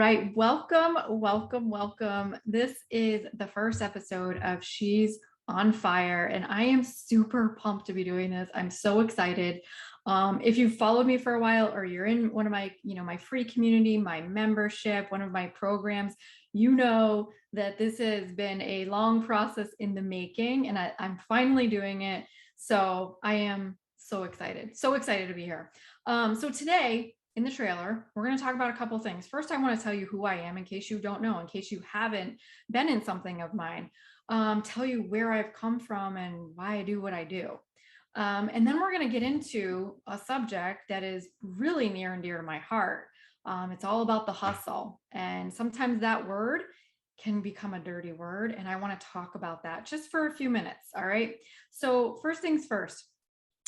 right. Welcome, welcome, welcome. This is the first episode of She's on Fire, and I am super pumped to be doing this. I'm so excited. If you've followed me for a while, or you're in one of my, my free community, my membership, one of my programs, you know that this has been a long process in the making, and I'm finally doing it. So I am so excited to be here. So today, in the trailer, we're going to talk about a couple things. First, I want to tell you who I am in case you don't know, in case you haven't been in something of mine, tell you where I've come from and why I do what I do. And then we're going to get into a subject that is really near and dear to my heart. It's all about the hustle. And sometimes that word can become a dirty word. And I want to talk about that just for a few minutes. All right. So, first things first,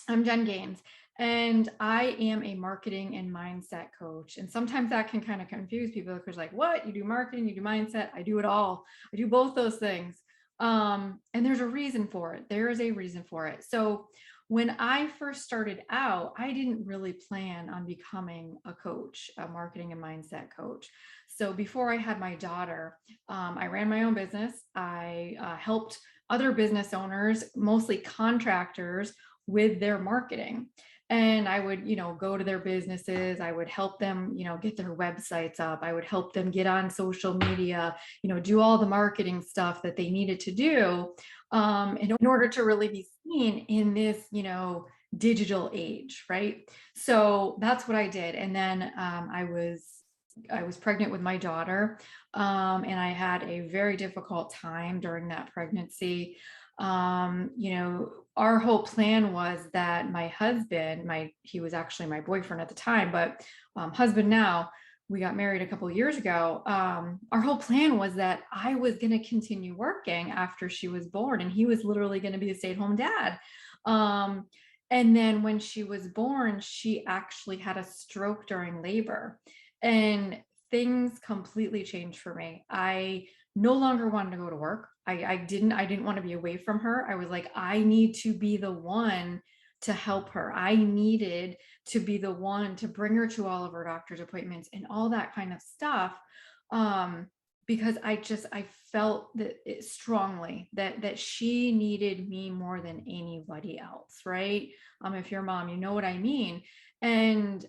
I'm Jen Gaines, and I am a marketing and mindset coach. And sometimes that can kind of confuse people because, like, what? You do marketing, you do mindset. I do it all. I do both those things. And there's a reason for it. There is a reason for it. So when I first started out, I didn't really plan on becoming a coach, a marketing and mindset coach. So before I had my daughter, I ran my own business. I helped other business owners, mostly contractors, with their marketing. And I would, go to their businesses. I would help them, get their websites up. I would help them get on social media, do all the marketing stuff that they needed to do in order to really be seen in this, digital age, right? So that's what I did. And then I was pregnant with my daughter, and I had a very difficult time during that pregnancy. Our whole plan was that my husband, he was actually my boyfriend at the time, but husband now, we got married a couple of years ago. Our whole plan was that I was going to continue working after she was born, and he was literally going to be a stay-at-home dad. And then when she was born, she actually had a stroke during labor, and things completely changed for me. I no longer wanted to go to work. I didn't want to be away from her. I was like, I need to be the one to help her. I needed to be the one to bring her to all of her doctor's appointments and all that kind of stuff. Because I felt that strongly that she needed me more than anybody else, right? If you're a mom, you know what I mean. And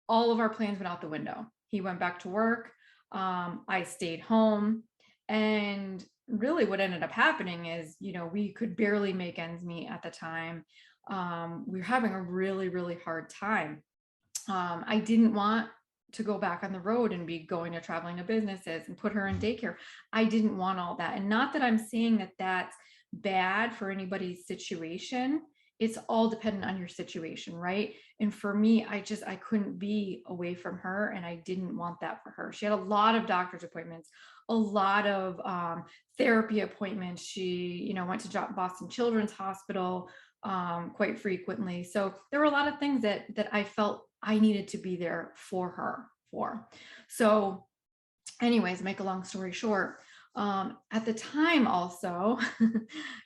all of our plans went out the window. He went back to work. I stayed home. And really what ended up happening is, we could barely make ends meet at the time. We were having a really, really hard time. I didn't want to go back on the road and be going to traveling to businesses and put her in daycare. I didn't want all that. And not that I'm saying that that's bad for anybody's situation. It's all dependent on your situation, right? And for me, I couldn't be away from her, and I didn't want that for her. She had a lot of doctor's appointments, a lot of therapy appointments. She, went to Boston Children's Hospital quite frequently. So there were a lot of things that I felt I needed to be there for her for. So anyways, make a long story short, at the time also,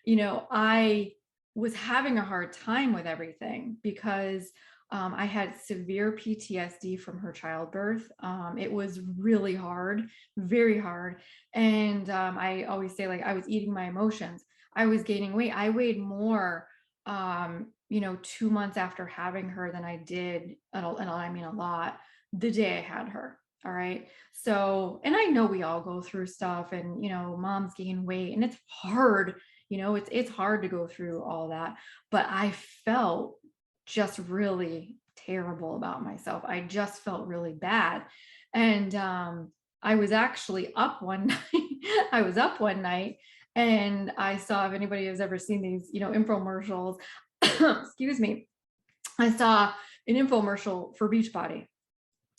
I was having a hard time with everything because I had severe PTSD from her childbirth. It was really hard, very hard. And I always say, like, I was eating my emotions. I was gaining weight. I weighed more, 2 months after having her than I did, and I mean a lot, the day I had her. All right. So, and I know we all go through stuff, and, moms gain weight, and it's hard, it's hard to go through all that. But I felt just really terrible about myself. I just felt really bad. And I was actually up one night. I was up one night, and I saw, if anybody has ever seen these, infomercials, excuse me, I saw an infomercial for Beachbody.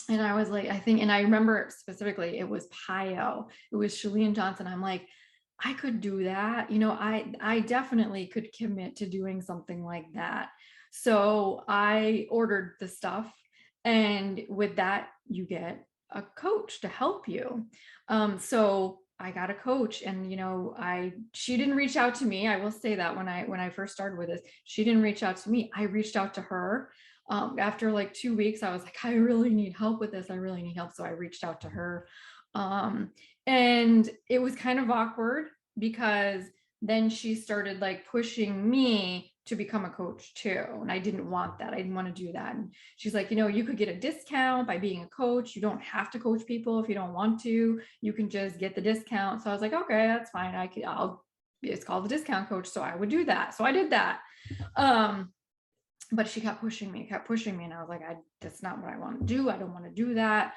And I was like, and I remember specifically, it was PiYo. It was Chalene Johnson. I'm like, I could do that. I definitely could commit to doing something like that. So I ordered the stuff. And with that, you get a coach to help you. So I got a coach, and, she didn't reach out to me. I will say that when I first started with this, she didn't reach out to me. I reached out to her. After like 2 weeks, I was like, I really need help with this. I really need help. So I reached out to her. Um, and it was kind of awkward because then she started like pushing me to become a coach too. And I didn't want that. I didn't want to do that. And she's like, you could get a discount by being a coach. You don't have to coach people if you don't want to. You can just get the discount. So I was like, okay, that's fine. It's called the discount coach. So I would do that. So I did that. Um, but she kept pushing me. And I was like, that's not what I want to do. I don't want to do that.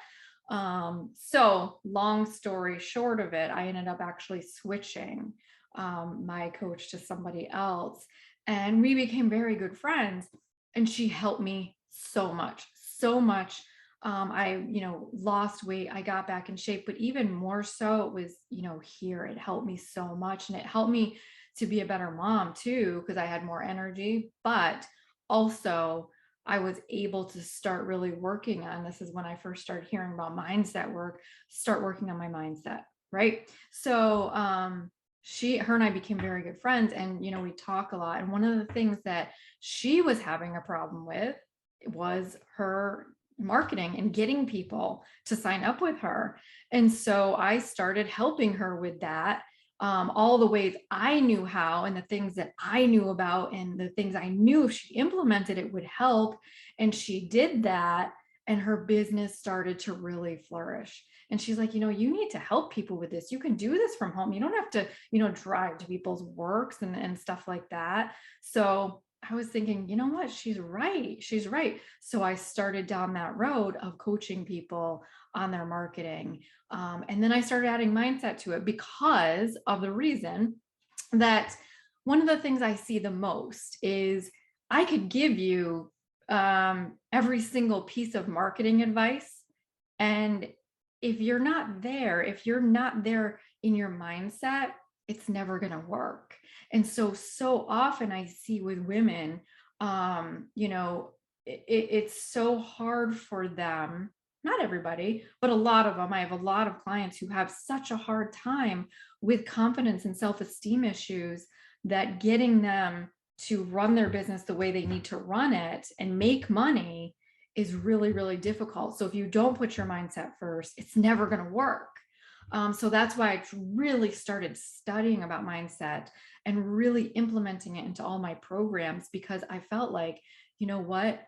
So long story short of it, I ended up actually switching my coach to somebody else, and we became very good friends. And she helped me so much, so much. I, lost weight, I got back in shape, but even more so, it was, here, it helped me so much. And it helped me to be a better mom too, because I had more energy, but also I was able to start really working on, this is when I first started hearing about mindset work, start working on my mindset, right? So her and I became very good friends, and we talk a lot. And one of the things that she was having a problem with was her marketing and getting people to sign up with her. And so I started helping her with that, all the ways I knew how, and the things that I knew about, and the things I knew if she implemented it would help. And she did that, and her business started to really flourish. And she's like, you need to help people with this. You can do this from home. You don't have to, drive to people's works and stuff like that. So I was thinking, you know what? She's right. She's right. So I started down that road of coaching people on their marketing. And then I started adding mindset to it because of the reason that one of the things I see the most is I could give you every single piece of marketing advice. And if you're not there in your mindset, it's never going to work. And so often I see with women, it's so hard for them, not everybody, but a lot of them. I have a lot of clients who have such a hard time with confidence and self-esteem issues, that getting them to run their business the way they need to run it and make money is really, really difficult. So if you don't put your mindset first, it's never going to work. So that's why I really started studying about mindset and really implementing it into all my programs, because I felt like, you know what?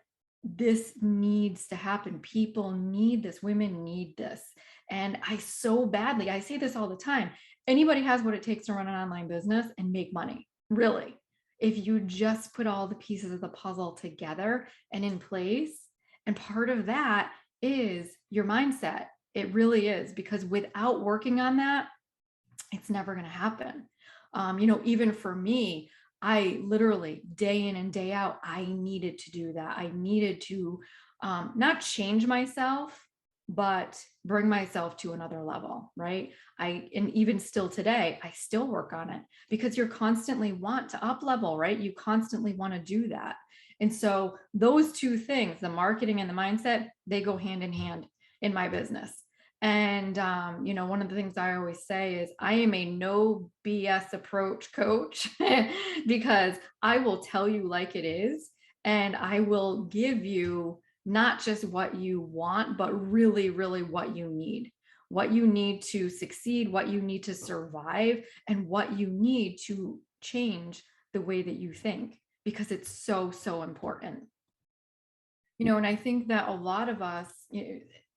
This needs to happen. People need this. Women need this. And I say this all the time. Anybody has what it takes to run an online business and make money, really. If you just put all the pieces of the puzzle together and in place. And part of that is your mindset. It really is, because without working on that, it's never going to happen. Even for me, I literally day in and day out, I needed to do that. I needed to not change myself, but bring myself to another level, right? And even still today, I still work on it, because you're constantly want to up level, right? You constantly want to do that. And so those two things, the marketing and the mindset, they go hand in hand in my business. And, one of the things I always say is I am a no BS approach coach, because I will tell you like it is. And I will give you not just what you want, but really, really what you need to succeed, what you need to survive, and what you need to change the way that you think, because it's so, so important. And I think that a lot of us,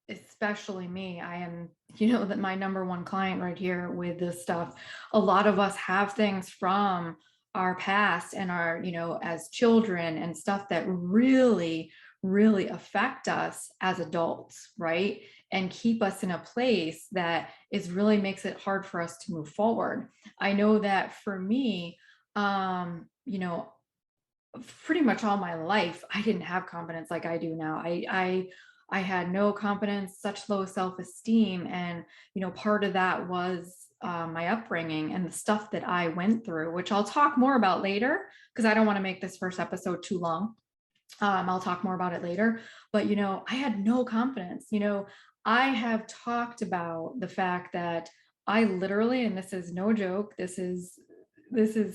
especially me, I am, that my number one client right here with this stuff. A lot of us have things from our past and our, as children and stuff that really, really affect us as adults, right? And keep us in a place that really makes it hard for us to move forward. I know that for me, pretty much all my life, I didn't have confidence like I do now. I had no confidence, such low self-esteem. And, part of that was my upbringing and the stuff that I went through, which I'll talk more about later, because I don't want to make this first episode too long. I'll talk more about it later. But, I had no confidence. I have talked about the fact that I literally, and this is no joke, this is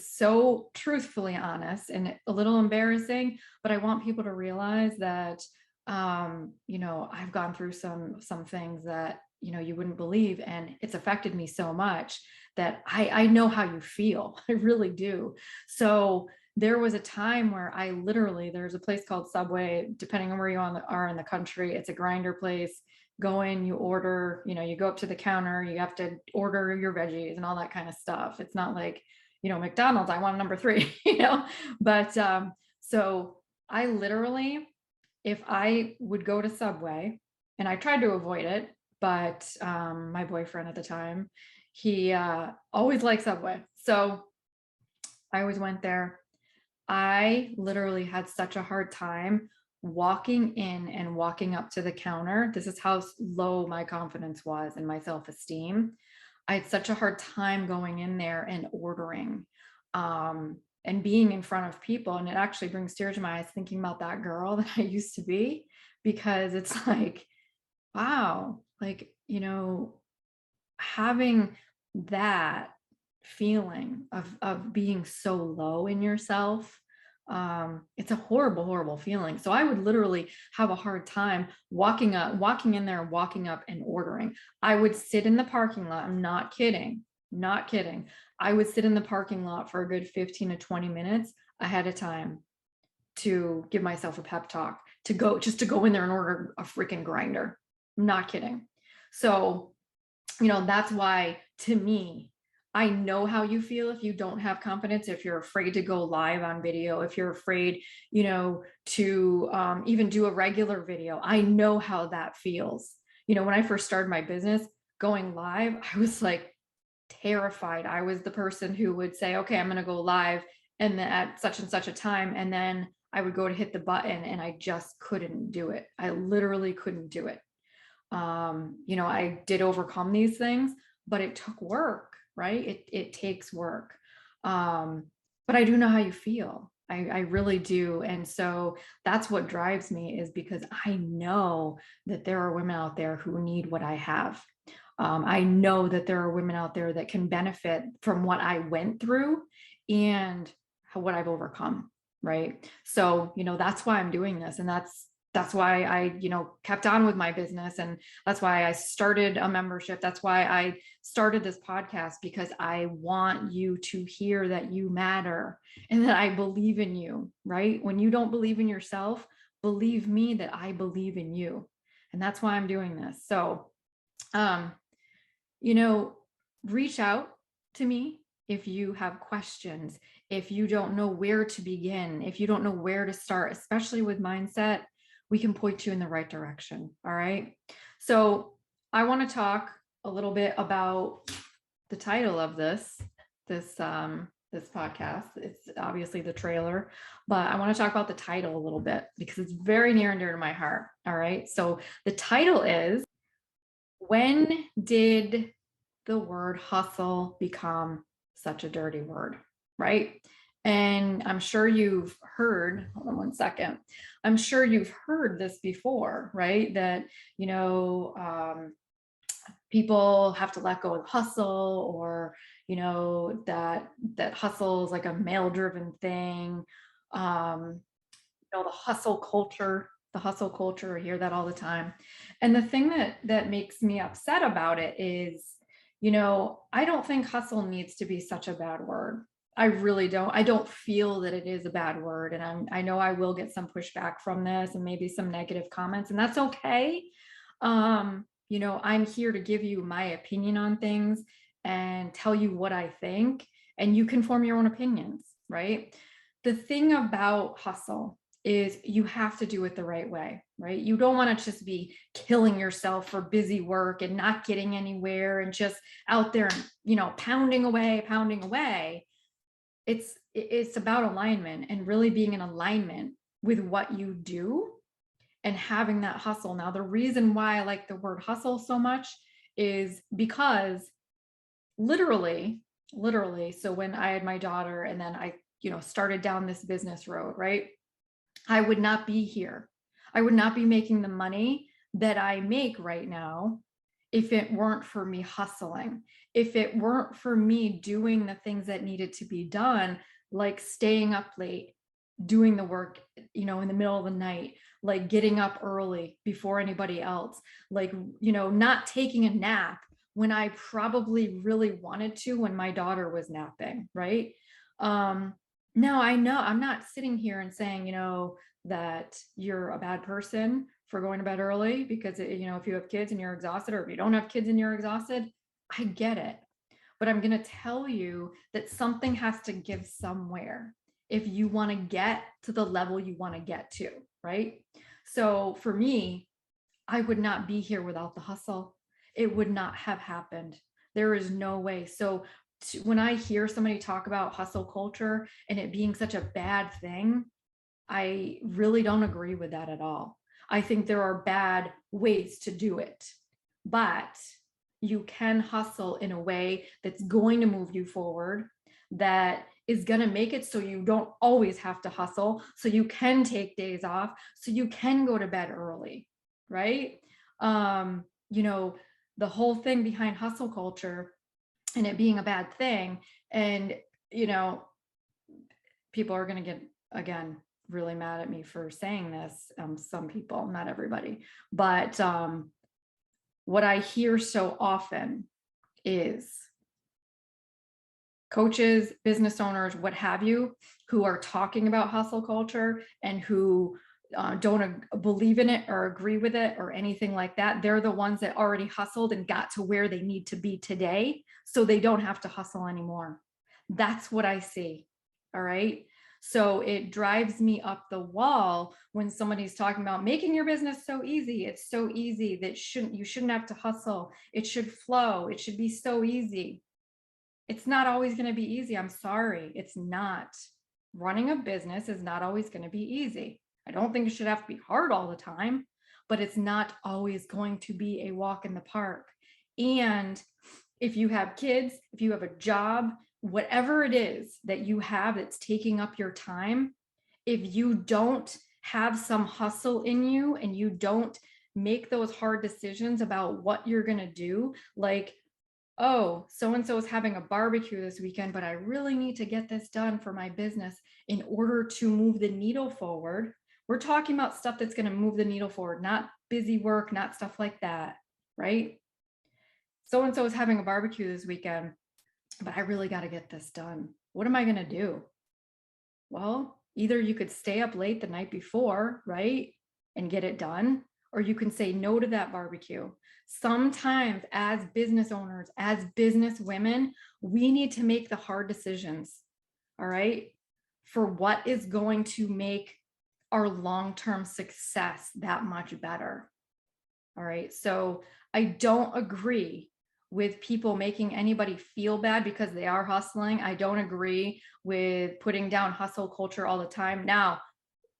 so truthfully honest and a little embarrassing, but I want people to realize that, I've gone through some things that you wouldn't believe. And it's affected me so much that I know how you feel. I really do. So there was a time where there's a place called Subway, depending on where you are in the country. It's a grinder place. Go in, you order, you go up to the counter, you have to order your veggies and all that kind of stuff. It's not like, McDonald's, I want number 3, but so I literally, if I would go to Subway, and I tried to avoid it, but my boyfriend at the time, he always liked Subway. So I always went there. I literally had such a hard time walking in and walking up to the counter. This is how low my confidence was and my self-esteem. I had such a hard time going in there and ordering and being in front of people. And it actually brings tears to my eyes thinking about that girl that I used to be, because it's like, wow, like, having that feeling of being so low in yourself, it's a horrible feeling. So I would literally have a hard time walking in there and walking up and ordering. I would sit in the parking lot. I'm not kidding. I would sit in the parking lot for a good 15 to 20 minutes ahead of time to give myself a pep talk, to go in there and order a freaking grinder. I'm not kidding. So that's why, to me, I know how you feel if you don't have confidence, if you're afraid to go live on video, if you're afraid, to even do a regular video. I know how that feels. When I first started my business, going live, I was like terrified. I was the person who would say, okay, I'm going to go live and then at such and such a time. And then I would go to hit the button and I just couldn't do it. I literally couldn't do it. I did overcome these things, but it took work, right? It takes work. But I do know how you feel. I really do. And so that's what drives me, is because I know that there are women out there who need what I have. I know that there are women out there that can benefit from what I went through and what I've overcome. Right. So, that's why I'm doing this. And that's why I, kept on with my business. And that's why I started a membership. That's why I started this podcast, because I want you to hear that you matter and that I believe in you, right? When you don't believe in yourself, believe me that I believe in you. And that's why I'm doing this. So, reach out to me if you have questions, if you don't know where to begin, if you don't know where to start, especially with mindset. We can point you in the right direction. All right. So I want to talk a little bit about the title of this podcast. It's obviously the trailer, but I want to talk about the title a little bit because it's very near and dear to my heart. All right. So the title is, when did the word hustle become such a dirty word? Right. And I'm sure you've heard, hold on one second. I'm sure you've heard this before, right? That, people have to let go of hustle, or, that hustle is like a male driven thing. The hustle culture, I hear that all the time. And the thing that makes me upset about it is, I don't think hustle needs to be such a bad word. I really don't. I don't feel that it is a bad word. And I know I will get some pushback from this and maybe some negative comments, and that's okay. I'm here to give you my opinion on things and tell you what I think, and you can form your own opinions, right? The thing about hustle is you have to do it the right way, right? You don't want to just be killing yourself for busy work and not getting anywhere and just out there, pounding away. It's about alignment and really being in alignment with what you do and having that hustle. Now, the reason why I like the word hustle so much is because literally, so when I had my daughter and then I, started down this business road, right? I would not be here. I would not be making the money that I make right now if it weren't for me hustling, if it weren't for me doing the things that needed to be done, like staying up late, doing the work, in the middle of the night, like getting up early before anybody else, like, not taking a nap when I probably really wanted to when my daughter was napping, right? Um, now I know I'm not sitting here and saying, that you're a bad person for going to bed early because, if you have kids and you're exhausted, or if you don't have kids and you're exhausted, I get it. But I'm going to tell you that something has to give somewhere if you want to get to the level you want to get to, right? So for me, I would not be here without the hustle. It would not have happened. There is no way. So when I hear somebody talk about hustle culture and it being such a bad thing, I really don't agree with that at all. I think there are bad ways to do it, but you can hustle in a way that's going to move you forward, that is going to make it so you don't always have to hustle, so you can take days off, so you can go to bed early, right? Um, you know, the whole thing behind hustle culture and it being a bad thing, and people are going to get, again, really mad at me for saying this. Some people, not everybody, but what I hear so often is coaches, business owners, what have you, who are talking about hustle culture and who don't believe in it or agree with it or anything like that. They're the ones that already hustled and got to where they need to be today, so they don't have to hustle anymore. That's what I see. All right. So it drives me up the wall when somebody's talking about making your business so easy. It's so easy that you shouldn't have to hustle. It should flow. It should be so easy. It's not always going to be easy. I'm sorry. It's not. Running a business is not always going to be easy. I don't think it should have to be hard all the time, but it's not always going to be a walk in the park. And if you have kids, if you have a job, whatever it is that you have that's taking up your time, if you don't have some hustle in you and you don't make those hard decisions about what you're going to do, like, oh, so-and-so is having a barbecue this weekend, but I really need to get this done for my business in order to move the needle forward. We're talking about stuff that's going to move the needle forward, not busy work, not stuff like that, right? So-and-so is having a barbecue this weekend, but I really got to get this done. What am I going to do? Well, either you could stay up late the night before, right, and get it done, or you can say no to that barbecue. Sometimes as business owners, as business women, we need to make the hard decisions, all right, for what is going to make our long-term success that much better. All right. So I don't agree with people making anybody feel bad because they are hustling. I don't agree with putting down hustle culture all the time. Now,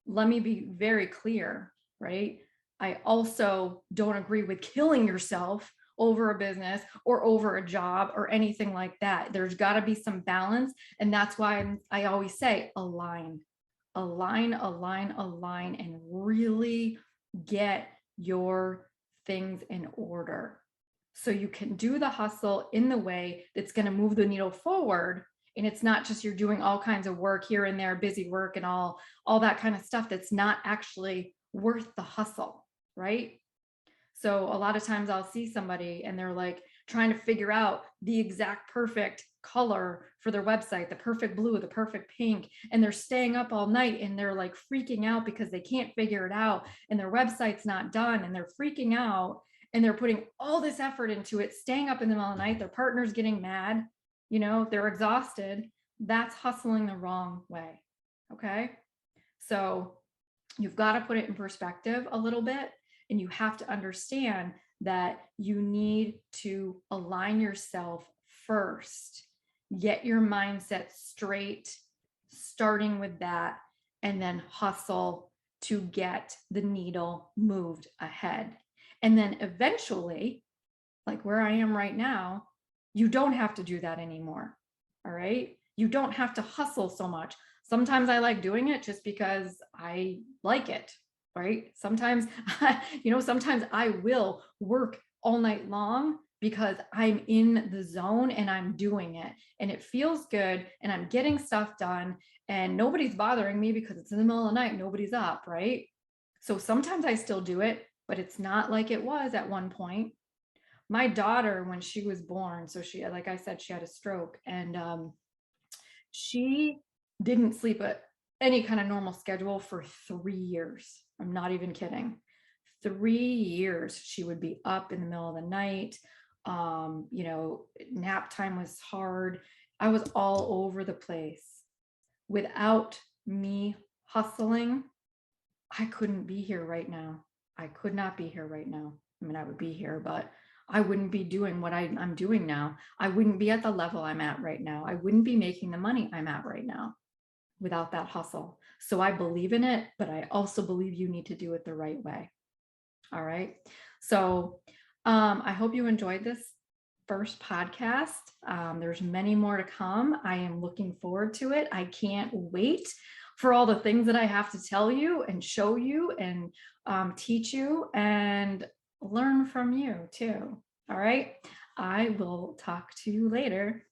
let me be very clear, right? I also don't agree with killing yourself over a business or over a job or anything like that. There's got to be some balance. And that's why I always say align, align, align, align, and really get your things in order so you can do the hustle in the way that's going to move the needle forward. And it's not just you're doing all kinds of work here and there, busy work and all that kind of stuff that's not actually worth the hustle, right? So a lot of times I'll see somebody and they're like trying to figure out the exact perfect color for their website, the perfect blue, the perfect pink, and they're staying up all night and they're like freaking out because they can't figure it out and their website's not done and they're freaking out and they're putting all this effort into it, staying up in the middle of the night, their partner's getting mad, they're exhausted. That's hustling the wrong way. Okay. So you've got to put it in perspective a little bit, and you have to understand that you need to align yourself first, get your mindset straight, starting with that, and then hustle to get the needle moved ahead. And then eventually, like where I am right now, you don't have to do that anymore. All right. You don't have to hustle so much. Sometimes I like doing it just because I like it, right? Sometimes, sometimes I will work all night long because I'm in the zone and I'm doing it and it feels good and I'm getting stuff done and nobody's bothering me because it's in the middle of the night. Nobody's up, right? So sometimes I still do it, but it's not like it was at one point. My daughter, when she was born, so she, like I said, she had a stroke, and she didn't sleep at any kind of normal schedule for 3 years. I'm not even kidding. 3 years she would be up in the middle of the night. Nap time was hard. I was all over the place. Without me hustling, I couldn't be here right now. I could not be here right now. I mean, I would be here, but I wouldn't be doing what I'm doing now. I wouldn't be at the level I'm at right now. I wouldn't be making the money I'm at right now without that hustle. So I believe in it, but I also believe you need to do it the right way. All right. So I hope you enjoyed this first podcast. There's many more to come. I am looking forward to it. I can't wait for all the things that I have to tell you and show you and teach you and learn from you too. All right. I will talk to you later.